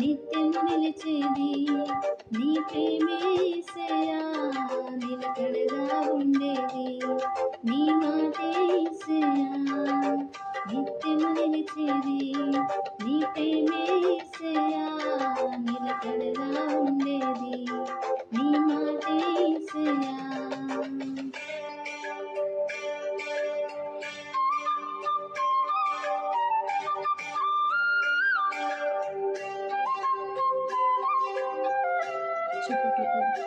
నిత్యము నిలిచేది నీ ప్రేమే యేసయ్యా, నిలకడగా ఉండేది నీ మాటే యేసయ్యా. నిత్యము నిలిచేది నీ ప్రేమే యేసయ్యా, నిలకడగా ఉండేది నీ మాటే యేసయ్యా. చప్పట్లు కొడు.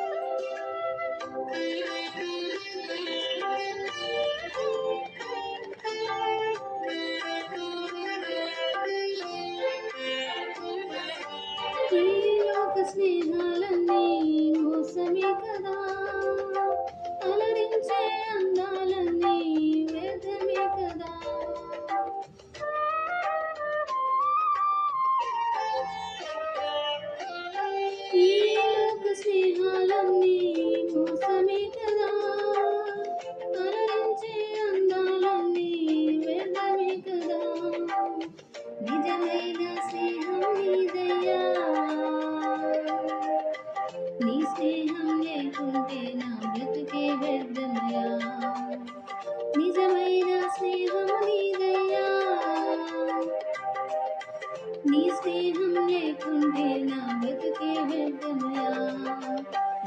ఈ లోక స్నేహాలన్నీ మోసమే కదా, అలరించే అందాలన్నీ వ్యర్థమే కదా. ఈ లోక స్నేహాలన్నీ మోసమే కదా, అలరించే అందాలన్నీ వ్యర్థమే కదా. నిజమైన స్నేహం నీదయ్యా, నీ స్నేహం లేకుంటే నా బ్రతుకే వ్యర్థమయ్యా. నిజమైన స్నేహం నీదయ్యా, నీ స్నేహం లేకుంటే నా బ్రతుకే వ్యర్థమయ్యా.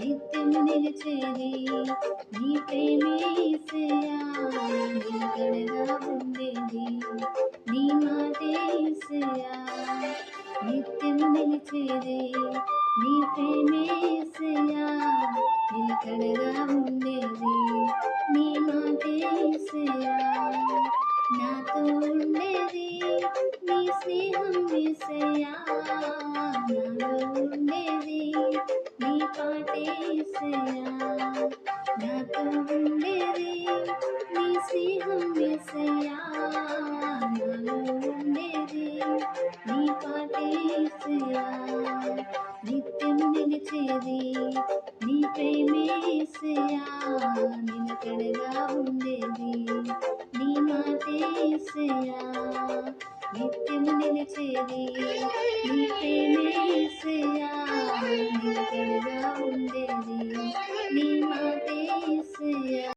నిత్యము నిలిచేది నీ ప్రేమే యేసయ్యా, నిలకడగా ఉండేది నీ మాటే యేసయ్యా. నిత్యము నిలిచేది నీ ప్రేమే యేసయ్యా, నిలకడగా ఉండేది నీ మాటే యేసయ్యా. నాతో ఉండేది నీ స్నేహం యేసయ్యా, నాలో ఉండేది నీ పాటే యేసయ్యా. నాతో ఉండేది నీ స్నేహం యేసయ్యా, నాలో ఉండేది నీ పాటే యేసయ్యా. నిత్యము నిలిచేది నీ ప్రేమే యేసయ్యా, నిలకడగా ఉండేది నీ మాటే యేసయ్యా. నిత్యము నిలిచేది నీ ప్రేమే యేసయ్యా, నిలకడగా ఉండేది నీ మాటే యేసయ్యా.